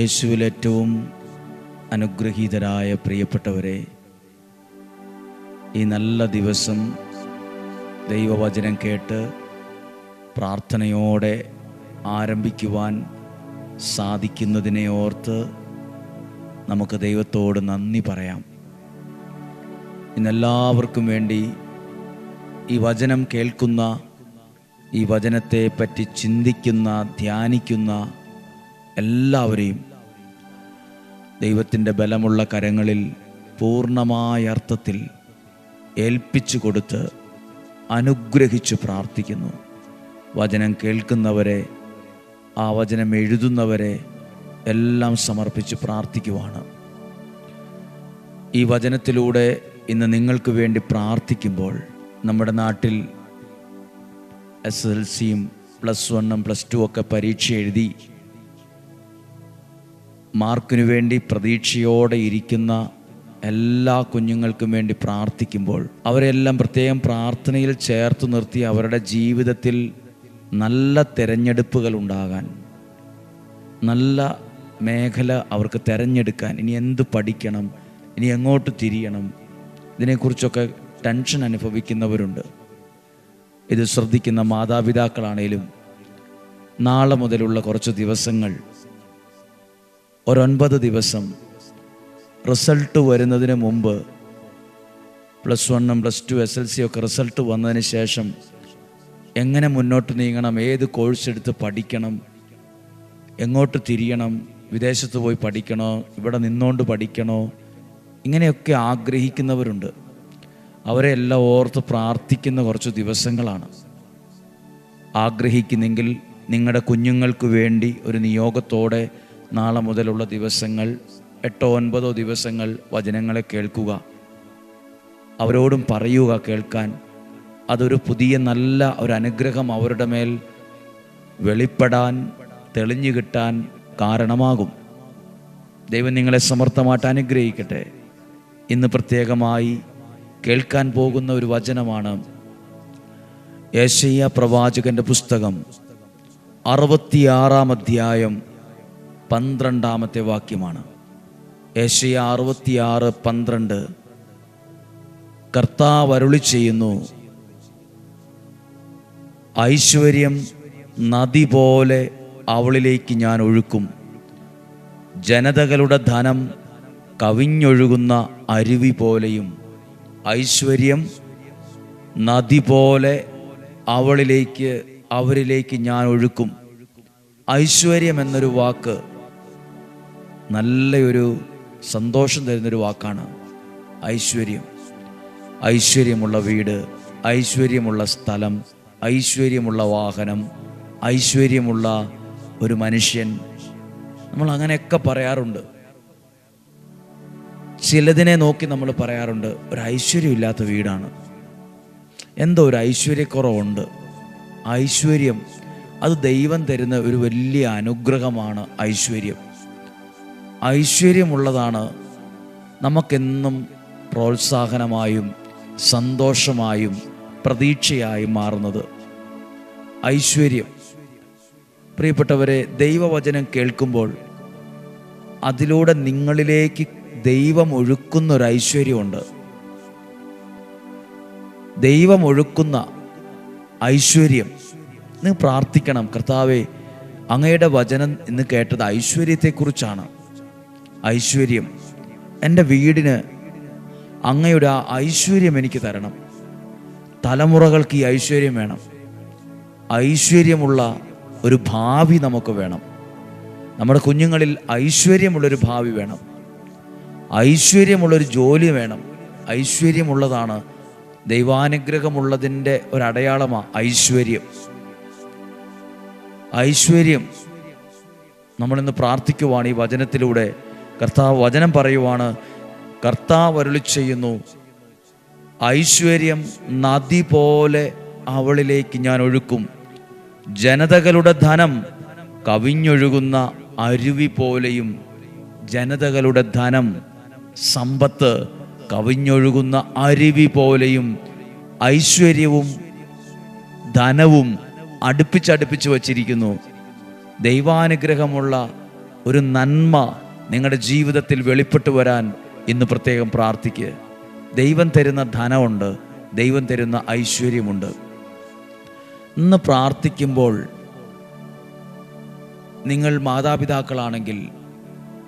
യേശുവിൽ ഏറ്റവും അനുഗ്രഹീതരായ പ്രിയപ്പെട്ടവരെ, ഈ നല്ല ദിവസം ദൈവവചനം കേട്ട് പ്രാർത്ഥനയോടെ ആരംഭിക്കുവാൻ സാധിക്കുന്നതിനെ ഓർത്ത് നമുക്ക് ദൈവത്തോട് നന്ദി പറയാം. ഇന്നെല്ലാവർക്കും വേണ്ടി ഈ വചനം കേൾക്കുന്ന, ഈ വചനത്തെ പറ്റി ചിന്തിക്കുന്ന, ധ്യാനിക്കുന്ന എല്ലാവരെയും ദൈവത്തിൻ്റെ ബലമുള്ള കരങ്ങളിൽ പൂർണ്ണമായ അർത്ഥത്തിൽ ഏൽപ്പിച്ചു കൊടുത്ത് അനുഗ്രഹിച്ചു പ്രാർത്ഥിക്കുന്നു. വചനം കേൾക്കുന്നവരെ, ആ വചനം എഴുതുന്നവരെ എല്ലാം സമർപ്പിച്ച് പ്രാർത്ഥിക്കുവാണ്. ഈ വചനത്തിലൂടെ ഇന്ന് നിങ്ങൾക്ക് വേണ്ടി പ്രാർത്ഥിക്കുമ്പോൾ, നമ്മുടെ നാട്ടിൽ SSLCയും +1 +2 ഒക്കെ പരീക്ഷ എഴുതി മാർക്കിനു വേണ്ടി പ്രതീക്ഷയോടെ ഇരിക്കുന്ന എല്ലാ കുഞ്ഞുങ്ങൾക്കും വേണ്ടി പ്രാർത്ഥിക്കുമ്പോൾ, അവരെല്ലാം പ്രത്യേകം പ്രാർത്ഥനയിൽ ചേർത്ത് നിർത്തി അവരുടെ ജീവിതത്തിൽ നല്ല തിരഞ്ഞെടുപ്പുകൾ ഉണ്ടാകാൻ, നല്ല മേഖല അവർക്ക് തിരഞ്ഞെടുക്കാൻ, ഇനി എന്ത് പഠിക്കണം, ഇനി എങ്ങോട്ട് തിരിയണം, ഇതിനെക്കുറിച്ചൊക്കെ ടെൻഷൻ അനുഭവിക്കുന്നവരുണ്ട്. ഇത് ശ്രദ്ധിക്കുന്ന മാതാപിതാക്കളാണേലും നാളെ മുതലുള്ള കുറച്ച് ദിവസങ്ങൾ, 9 ദിവസം റിസൾട്ട് വരുന്നതിന് മുമ്പ്, +1 +2 SSLC ഒക്കെ റിസൾട്ട് വന്നതിന് ശേഷം എങ്ങനെ മുന്നോട്ട് നീങ്ങണം, ഏത് കോഴ്സ് എടുത്ത് പഠിക്കണം, എങ്ങോട്ട് തിരിയണം, വിദേശത്ത് പോയി പഠിക്കണോ, ഇവിടെ നിന്നുകൊണ്ട് പഠിക്കണോ, ഇങ്ങനെയൊക്കെ ആഗ്രഹിക്കുന്നവരുണ്ട്. അവരെ എല്ലാം ഓർത്ത് പ്രാർത്ഥിക്കുന്ന കുറച്ച് ദിവസങ്ങളാണ്. ആഗ്രഹിക്കുന്നെങ്കിൽ നിങ്ങളുടെ കുഞ്ഞുങ്ങൾക്ക് വേണ്ടി ഒരു നിയോഗത്തോടെ നാളെ മുതലുള്ള ദിവസങ്ങൾ 8-9 ദിവസങ്ങൾ വചനങ്ങളെ കേൾക്കുക. അവരോടും പറയുക കേൾക്കാൻ. അതൊരു പുതിയ നല്ല ഒരു അനുഗ്രഹം അവരുടെ മേൽ വെളിപ്പെടാൻ, തെളിഞ്ഞു കിട്ടാൻ കാരണമാകും. ദൈവം നിങ്ങളെ സമർത്ഥമായിട്ട് അനുഗ്രഹിക്കട്ടെ. ഇന്ന് പ്രത്യേകമായി കേൾക്കാൻ പോകുന്ന ഒരു വചനമാണ് യെശയ്യാ പ്രവാചകന്റെ പുസ്തകം 66-ാം അധ്യായം 12-ാമത്തെ വാക്യമാണ്. യെശയ്യാ 66:12. കർത്താവ് അരുളി ചെയ്യുന്നു, ഐശ്വര്യം നദി പോലെ അവളിലേക്ക് ഞാൻ ഒഴുക്കും, ജനതകളുടെ ധനം കവിഞ്ഞൊഴുകുന്ന അരുവി പോലെയും. ഐശ്വര്യം നദി പോലെ അവരിലേക്ക് ഞാൻ ഒഴുക്കും. ഐശ്വര്യം എന്നൊരു വാക്ക് നല്ലൊരു സന്തോഷം തരുന്നൊരു വാക്കാണ്. ഐശ്വര്യമുള്ള വീട്, ഐശ്വര്യമുള്ള സ്ഥലം, ഐശ്വര്യമുള്ള വാഹനം, ഐശ്വര്യമുള്ള ഒരു മനുഷ്യൻ, നമ്മൾ അങ്ങനെയൊക്കെ പറയാറുണ്ട്. ചിലതിനെ നോക്കി നമ്മൾ പറയാറുണ്ട്, ഒരു ഐശ്വര്യമില്ലാത്ത വീടാണ്, എന്തോ ഒരു ഐശ്വര്യക്കുറവുണ്ട്. ഐശ്വര്യം അത് ദൈവം തരുന്ന ഒരു വലിയ അനുഗ്രഹമാണ്. ഐശ്വര്യമുള്ളതാണ് നമുക്കെന്നും പ്രോത്സാഹനമായും സന്തോഷമായും പ്രതീക്ഷയായും മാറുന്നത്. ഐശ്വര്യം, പ്രിയപ്പെട്ടവരെ, ദൈവവചനം കേൾക്കുമ്പോൾ അതിലൂടെ നിങ്ങളിലേക്ക് ദൈവം ഒഴുക്കുന്ന ഒരു ഐശ്വര്യമുണ്ട്. ദൈവം ഒഴുക്കുന്ന ഐശ്വര്യം. നിങ്ങൾ പ്രാർത്ഥിക്കണം, കർത്താവേ, അങ്ങയുടെ വചനം ഇന്ന് കേട്ടത് ഐശ്വര്യത്തെക്കുറിച്ചാണ്. ഐശ്വര്യം, എൻ്റെ വീടിന് അങ്ങയുടെ ആ ഐശ്വര്യം എനിക്ക് തരണം. തലമുറകൾക്ക് ഈ ഐശ്വര്യം വേണം. ഐശ്വര്യമുള്ള ഒരു ഭാവി നമുക്ക് വേണം. നമ്മുടെ കുഞ്ഞുങ്ങളിൽ ഐശ്വര്യമുള്ളൊരു ഭാവി വേണം. ഐശ്വര്യമുള്ളൊരു ജോലി വേണം. ഐശ്വര്യമുള്ളതാണ്, ദൈവാനുഗ്രഹമുള്ളതിൻ്റെ ഒരടയാളമാണ് ഐശ്വര്യം. നമ്മളിന്ന് പ്രാർത്ഥിക്കുവാണ് ഈ വചനത്തിലൂടെ. കർത്താവ് വചനം പറയുവാണ്, കർത്താവ് അരുളി ചെയ്യുന്നു, ഐശ്വര്യം നദി പോലെ അവളിലേക്ക് ഞാൻ ഒഴുക്കും, ജനതകളുടെ ധനം കവിഞ്ഞൊഴുകുന്ന അരുവി പോലെയും. ജനതകളുടെ ധനം, സമ്പത്ത് കവിഞ്ഞൊഴുകുന്ന അരുവി പോലെയും. ഐശ്വര്യവും ധനവും അടുപ്പിച്ചടുപ്പിച്ച് വച്ചിരിക്കുന്നു. ദൈവാനുഗ്രഹമുള്ള ഒരു നന്മ നിങ്ങളുടെ ജീവിതത്തിൽ വെളിപ്പെട്ടു വരാൻ ഇന്ന് പ്രത്യേകം പ്രാർത്ഥിക്കുക. ദൈവം തരുന്ന ധനമുണ്ട്, ദൈവം തരുന്ന ഐശ്വര്യമുണ്ട്. ഇന്ന് പ്രാർത്ഥിക്കുമ്പോൾ നിങ്ങൾ മാതാപിതാക്കളാണെങ്കിൽ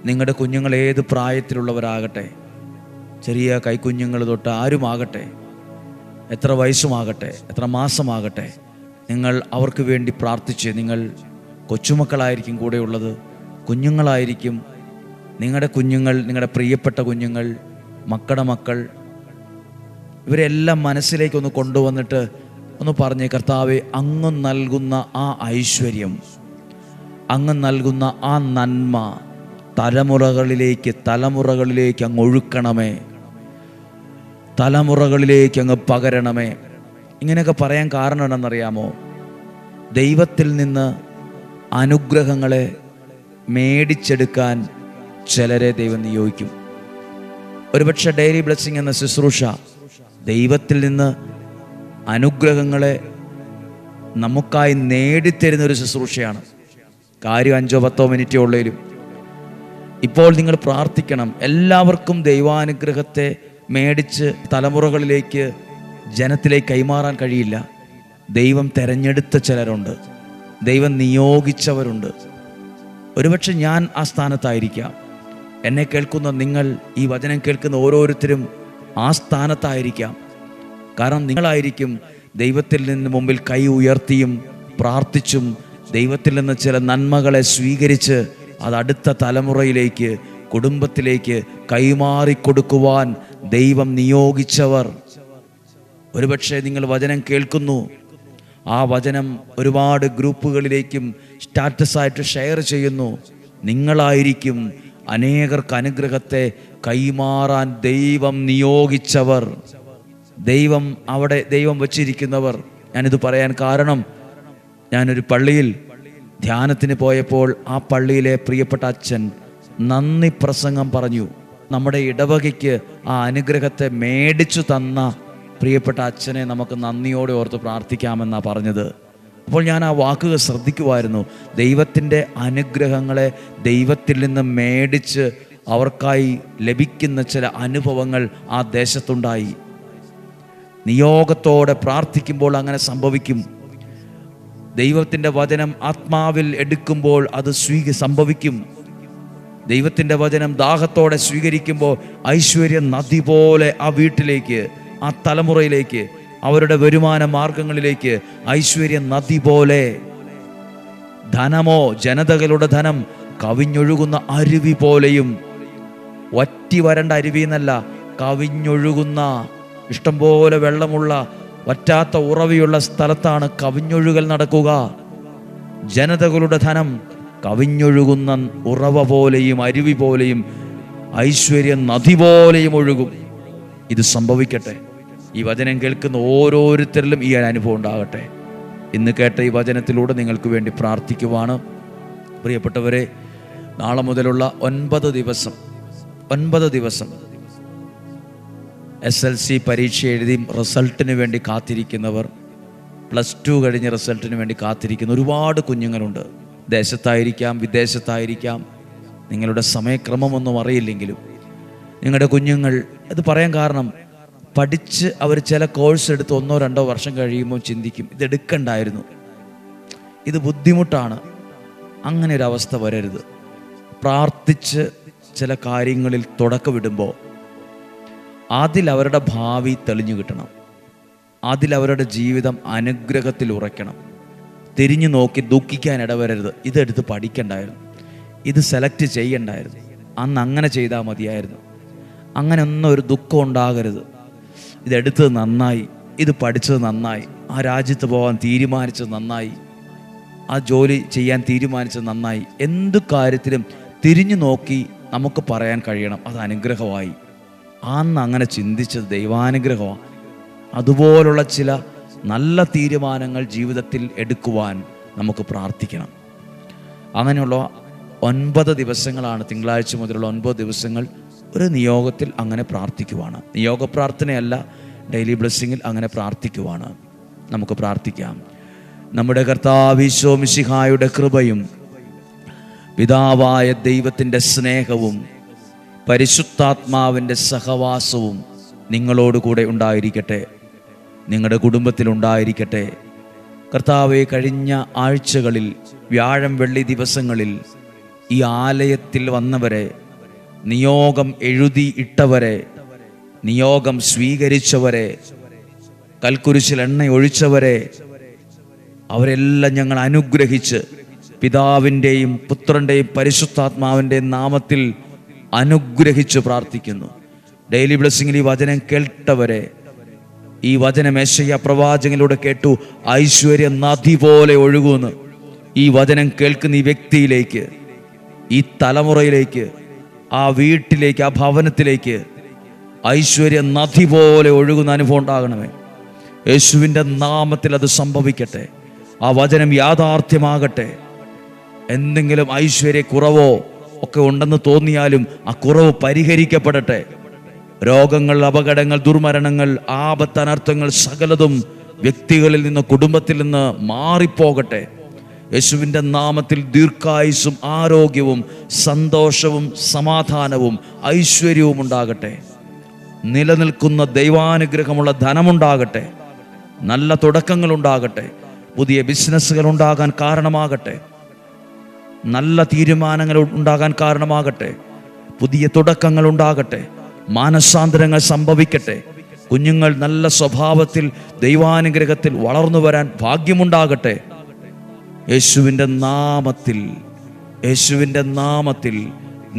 നിങ്ങളുടെ കുഞ്ഞുങ്ങൾ ഏത് പ്രായത്തിലുള്ളവരാകട്ടെ, ചെറിയ കൈക്കുഞ്ഞുങ്ങൾ തൊട്ട് ആരുമാകട്ടെ, എത്ര വയസ്സുമാകട്ടെ, എത്ര മാസമാകട്ടെ, നിങ്ങൾ അവർക്ക് വേണ്ടി പ്രാർത്ഥിച്ച്, നിങ്ങൾ കൊച്ചുമക്കളായിരിക്കും കൂടെയുള്ളത്, കുഞ്ഞുങ്ങളായിരിക്കും, നിങ്ങളുടെ കുഞ്ഞുങ്ങൾ, നിങ്ങളുടെ പ്രിയപ്പെട്ട കുഞ്ഞുങ്ങൾ, മക്കളുടെ മക്കൾ, ഇവരെല്ലാം മനസ്സിലേക്കൊന്ന് കൊണ്ടുവന്നിട്ട് ഒന്ന് പറഞ്ഞേ, കർത്താവേ, അങ്ങ് നൽകുന്ന ആ ഐശ്വര്യം, അങ്ങ് നൽകുന്ന ആ നന്മ തലമുറകളിലേക്ക് അങ്ങ് ഒഴുക്കണമേ, തലമുറകളിലേക്ക് അങ്ങ് പകരണമേ. ഇങ്ങനെയൊക്കെ പറയാൻ കാരണം എന്താണെന്നറിയാമോ? ദൈവത്തിൽ നിന്ന് അനുഗ്രഹങ്ങളെ മേടിച്ചെടുക്കാൻ ചിലരെ ദൈവം നിയോഗിക്കും. ഒരുപക്ഷെ ഡെയിലി ബ്ലെസ്സിങ് എന്ന ശുശ്രൂഷ ദൈവത്തിൽ നിന്ന് അനുഗ്രഹങ്ങളെ നമുക്കായി നേടിത്തരുന്നൊരു ശുശ്രൂഷയാണ്. കാര്യം 5-10 മിനിറ്റേ ഉള്ളേലും. ഇപ്പോൾ നിങ്ങൾ പ്രാർത്ഥിക്കണം. എല്ലാവർക്കും ദൈവാനുഗ്രഹത്തെ മേടിച്ച് തലമുറകളിലേക്ക്, ജനത്തിലേക്ക് കൈമാറാൻ കഴിയില്ല. ദൈവം തെരഞ്ഞെടുത്ത ചിലരുണ്ട്, ദൈവം നിയോഗിച്ചവരുണ്ട്. ഒരുപക്ഷെ ഞാൻ ആ സ്ഥാനത്തായിരിക്കാം. എന്നെ കേൾക്കുന്ന നിങ്ങൾ, ഈ വചനം കേൾക്കുന്ന ഓരോരുത്തരും ആ സ്ഥാനത്തായിരിക്കാം. കാരണം നിങ്ങളായിരിക്കും ദൈവത്തിൽ നിന്ന് മുമ്പിൽ കൈ ഉയർത്തിയും പ്രാർത്ഥിച്ചും ദൈവത്തിൽ നിന്ന് ചില നന്മകളെ സ്വീകരിച്ച് അത് അടുത്ത തലമുറയിലേക്ക്, കുടുംബത്തിലേക്ക് കൈമാറിക്കൊടുക്കുവാൻ ദൈവം നിയോഗിച്ചവർ. ഒരുപക്ഷെ നിങ്ങൾ വചനം കേൾക്കുന്നു, ആ വചനം ഒരുപാട് ഗ്രൂപ്പുകളിലേക്കും സ്റ്റാറ്റസായിട്ട് ഷെയർ ചെയ്യുന്നു. നിങ്ങളായിരിക്കും അനേകർക്ക് അനുഗ്രഹത്തെ കൈമാറാൻ ദൈവം നിയോഗിച്ചവർ, ദൈവം വച്ചിരിക്കുന്നവർ. ഞാനിത് പറയാൻ കാരണം, ഞാനൊരു പള്ളിയിൽ ധ്യാനത്തിന് പോയപ്പോൾ ആ പള്ളിയിലെ പ്രിയപ്പെട്ട അച്ഛൻ നന്ദി പ്രസംഗം പറഞ്ഞു. നമ്മുടെ ഇടവകയ്ക്ക് ആ അനുഗ്രഹത്തെ മേടിച്ചു തന്ന പ്രിയപ്പെട്ട അച്ഛനെ നമുക്ക് നന്ദിയോടെ ഓർത്ത് പ്രാർത്ഥിക്കാമെന്നാണ് പറഞ്ഞത്. അപ്പോൾ ഞാൻ ആ വാക്കുകൾ ശ്രദ്ധിക്കുമായിരുന്നു. ദൈവത്തിൻ്റെ അനുഗ്രഹങ്ങളെ ദൈവത്തിൽ നിന്ന് മേടിച്ച് അവർക്കായി ലഭിക്കുന്ന ചില അനുഭവങ്ങൾ ആ ദേശത്തുണ്ടായി. നിയോഗത്തോടെ പ്രാർത്ഥിക്കുമ്പോൾ അങ്ങനെ സംഭവിക്കും. ദൈവത്തിൻ്റെ വചനം ആത്മാവിൽ എടുക്കുമ്പോൾ അത് സംഭവിക്കും. ദൈവത്തിൻ്റെ വചനം ദാഹത്തോടെ സ്വീകരിക്കുമ്പോൾ ഐശ്വര്യ നദി പോലെ ആ വീട്ടിലേക്ക്, ആ തലമുറയിലേക്ക്, അവരുടെ വരുമാന മാർഗങ്ങളിലേക്ക് ഐശ്വര്യ നദി പോലെ. ധനമോ, ജനതകളുടെ ധനം കവിഞ്ഞൊഴുകുന്ന അരുവി പോലെയും, വറ്റി വരണ്ട അരുവി എന്നല്ല, കവിഞ്ഞൊഴുകുന്ന, ഇഷ്ടംപോലെ വെള്ളമുള്ള വറ്റാത്ത ഉറവിയുള്ള സ്ഥലത്താണ് കവിഞ്ഞൊഴുകൽ നടക്കുക. ജനതകളുടെ ധനം കവിഞ്ഞൊഴുകുന്ന ഉറവ പോലെയും അരുവി പോലെയും ഐശ്വര്യ നദി പോലെയും ഒഴുകും. ഇത് സംഭവിക്കട്ടെ. ഈ വചനം കേൾക്കുന്ന ഓരോരുത്തരിലും ഈ അനുഭവം ഉണ്ടാകട്ടെ. ഇന്ന് കേട്ട ഈ വചനത്തിലൂടെ നിങ്ങൾക്ക് വേണ്ടി പ്രാർത്ഥിക്കുവാണ്. പ്രിയപ്പെട്ടവരെ, നാളെ മുതലുള്ള 9 ദിവസം SLC പരീക്ഷ എഴുതി റിസൾട്ടിന് വേണ്ടി കാത്തിരിക്കുന്നവർ, +2 കഴിഞ്ഞ് റിസൾട്ടിന് വേണ്ടി കാത്തിരിക്കുന്ന ഒരുപാട് കുഞ്ഞുങ്ങളുണ്ട്. ദേശത്തായിരിക്കാം, വിദേശത്തായിരിക്കാം. നിങ്ങളുടെ സമയക്രമമൊന്നും അറിയില്ലെങ്കിലും നിങ്ങളുടെ കുഞ്ഞുങ്ങൾ, ഇത് പറയാൻ കാരണം, പഠിച്ച് അവർ ചില കോഴ്സ് എടുത്ത് 1-2 വർഷം കഴിയുമ്പോൾ ചിന്തിക്കും, ഇതെടുക്കണ്ടായിരുന്നു, ഇത് ബുദ്ധിമുട്ടാണ്. അങ്ങനെ ഒരു അവസ്ഥ വരരുത്. പ്രാർത്ഥിച്ച് ചില കാര്യങ്ങളിൽ തുടക്കമിടുമ്പോൾ അതിലവരുടെ ഭാവി തെളിഞ്ഞു കിട്ടണം. അതിലവരുടെ ജീവിതം അനുഗ്രഹത്തിൽ ഉറയ്ക്കണം. തിരിഞ്ഞു നോക്കി ദുഃഖിക്കാൻ ഇടവരരുത്. ഇതെടുത്ത് പഠിക്കണ്ടായിരുന്നു, ഇത് സെലക്ട് ചെയ്യണ്ടായിരുന്നു, അന്ന് അങ്ങനെ ചെയ്താൽ മതിയായിരുന്നു, അങ്ങനെ ഒന്നും ഒരു ദുഃഖം ഉണ്ടാകരുത്. ഇതെടുത്തത് നന്നായി, ഇത് പഠിച്ചത് നന്നായി, ആ രാജ്യത്ത് പോകാൻ തീരുമാനിച്ചത് നന്നായി, ആ ജോലി ചെയ്യാൻ തീരുമാനിച്ചത് നന്നായി. എന്ത് കാര്യത്തിലും തിരിഞ്ഞു നോക്കി നമുക്ക് പറയാൻ കഴിയണം, അത് അനുഗ്രഹമായി. അന്ന് അങ്ങനെ ചിന്തിച്ചത് ദൈവാനുഗ്രഹമാണ്. അതുപോലുള്ള ചില നല്ല തീരുമാനങ്ങൾ ജീവിതത്തിൽ എടുക്കുവാൻ നമുക്ക് പ്രാർത്ഥിക്കണം. അങ്ങനെയുള്ള 9 ദിവസങ്ങളാണ്, തിങ്കളാഴ്ച മുതലുള്ള 9 ദിവസങ്ങൾ ഒരു നിയോഗത്തിൽ അങ്ങനെ പ്രാർത്ഥിക്കുവാണ്. നിയോഗ പ്രാർത്ഥനയല്ല, ഡെയിലി ബ്ലെസ്സിങ്ങിൽ അങ്ങനെ പ്രാർത്ഥിക്കുവാണ്. നമുക്ക് പ്രാർത്ഥിക്കാം. നമ്മുടെ കർത്താവ് ഈശോ മിശിഹായുടെ കൃപയും പിതാവായ ദൈവത്തിൻ്റെ സ്നേഹവും പരിശുദ്ധാത്മാവിൻ്റെ സഹവാസവും നിങ്ങളോടുകൂടെ ഉണ്ടായിരിക്കട്ടെ, നിങ്ങളുടെ കുടുംബത്തിലുണ്ടായിരിക്കട്ടെ. കർത്താവെ, കഴിഞ്ഞ ആഴ്ചകളിൽ വ്യാഴം വെള്ളി ദിവസങ്ങളിൽ ഈ ആലയത്തിൽ വന്നവരെ, നിയോഗം എഴുതി ഇട്ടവരെ, നിയോഗം സ്വീകരിച്ചവരെ, കൽക്കുരിശിൽ എണ്ണ ഒഴിച്ചവരെ, അവരെല്ലാം ഞങ്ങൾ അനുഗ്രഹിച്ച് പിതാവിൻ്റെയും പുത്രൻ്റെയും പരിശുദ്ധാത്മാവിൻ്റെയും നാമത്തിൽ അനുഗ്രഹിച്ച് പ്രാർത്ഥിക്കുന്നു. ഡെയിലി ബ്ലെസ്സിങ്ങിൽ ഈ വചനം കേട്ടവരെ, ഈ വചനം യെശയ്യാ പ്രവാചകനിലൂടെ കേട്ടു, ഐശ്വര്യ നദി പോലെ ഒഴുകുന്നു. ഈ വചനം കേൾക്കുന്ന ഈ വ്യക്തിയിലേക്ക്, ഈ തലമുറയിലേക്ക്, ആ വീട്ടിലേക്ക്, ആ ഭവനത്തിലേക്ക് ഐശ്വര്യ നദി പോലെ ഒഴുകുന്ന അനുഭവം ഉണ്ടാകണമേ. യേശുവിൻ്റെ നാമത്തിൽ അത് സംഭവിക്കട്ടെ. ആ വചനം യാഥാർത്ഥ്യമാകട്ടെ. എന്തെങ്കിലും ഐശ്വര്യക്കുറവോ ഒക്കെ ഉണ്ടെന്ന് തോന്നിയാലും ആ കുറവ് പരിഹരിക്കപ്പെടട്ടെ. രോഗങ്ങൾ, അപകടങ്ങൾ, ദുർമരണങ്ങൾ, ആപത്ത്, അനർത്ഥങ്ങൾ സകലതും വ്യക്തികളിൽ നിന്ന്, കുടുംബത്തിൽ നിന്ന് മാറിപ്പോകട്ടെ. യേശുവിൻ്റെ നാമത്തിൽ ദീർഘായുസ്സും ആരോഗ്യവും സന്തോഷവും സമാധാനവും ഐശ്വര്യവും ഉണ്ടാകട്ടെ. നിലനിൽക്കുന്ന ദൈവാനുഗ്രഹമുള്ള ധനമുണ്ടാകട്ടെ. നല്ല തുടക്കങ്ങൾ ഉണ്ടാകട്ടെ. പുതിയ ബിസിനസ്സുകൾ ഉണ്ടാകാൻ കാരണമാകട്ടെ. നല്ല തീരുമാനങ്ങൾ ഉണ്ടാകാൻ കാരണമാകട്ടെ. പുതിയ തുടക്കങ്ങൾ ഉണ്ടാകട്ടെ. മാനസാന്തരങ്ങൾ സംഭവിക്കട്ടെ. കുഞ്ഞുങ്ങൾ നല്ല സ്വഭാവത്തിൽ ദൈവാനുഗ്രഹത്തിൽ വളർന്നു വരാൻ ഭാഗ്യമുണ്ടാകട്ടെ. യേശുവിൻ്റെ നാമത്തിൽ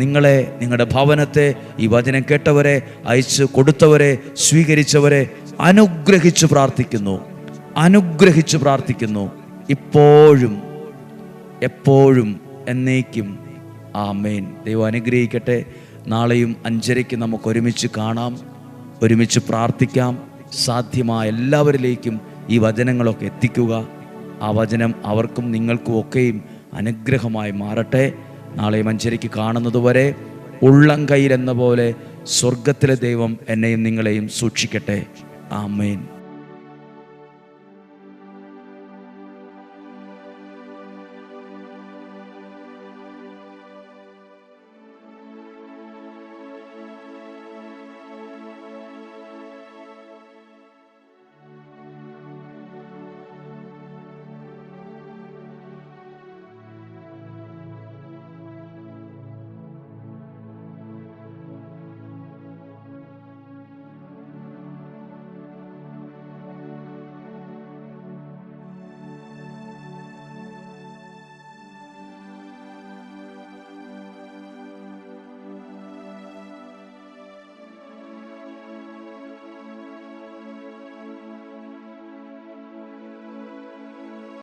നിങ്ങളെ, നിങ്ങളുടെ ഭവനത്തെ, ഈ വചനം കേട്ടവരെ, അയച്ച് കൊടുത്തവരെ, സ്വീകരിച്ചവരെ അനുഗ്രഹിച്ച് പ്രാർത്ഥിക്കുന്നു. ഇപ്പോഴും എപ്പോഴും എന്നേക്കും. ആമേൻ. ദൈവം അനുഗ്രഹിക്കട്ടെ. നാളെയും 5:30 നമുക്ക് ഒരുമിച്ച് കാണാം, ഒരുമിച്ച് പ്രാർത്ഥിക്കാം. സാധ്യമായ എല്ലാവരിലേക്കും ഈ വചനങ്ങളൊക്കെ എത്തിക്കുക. ആ വചനം അവർക്കും നിങ്ങൾക്കും ഒക്കെയും അനുഗ്രഹമായി മാറട്ടെ. നാളെയും 5:30 കാണുന്നതുവരെ ഉള്ളം കയ്യിലെന്ന പോലെ സ്വർഗത്തിലെ ദൈവം എന്നെയും നിങ്ങളെയും സൂക്ഷിക്കട്ടെ. ആമേൻ.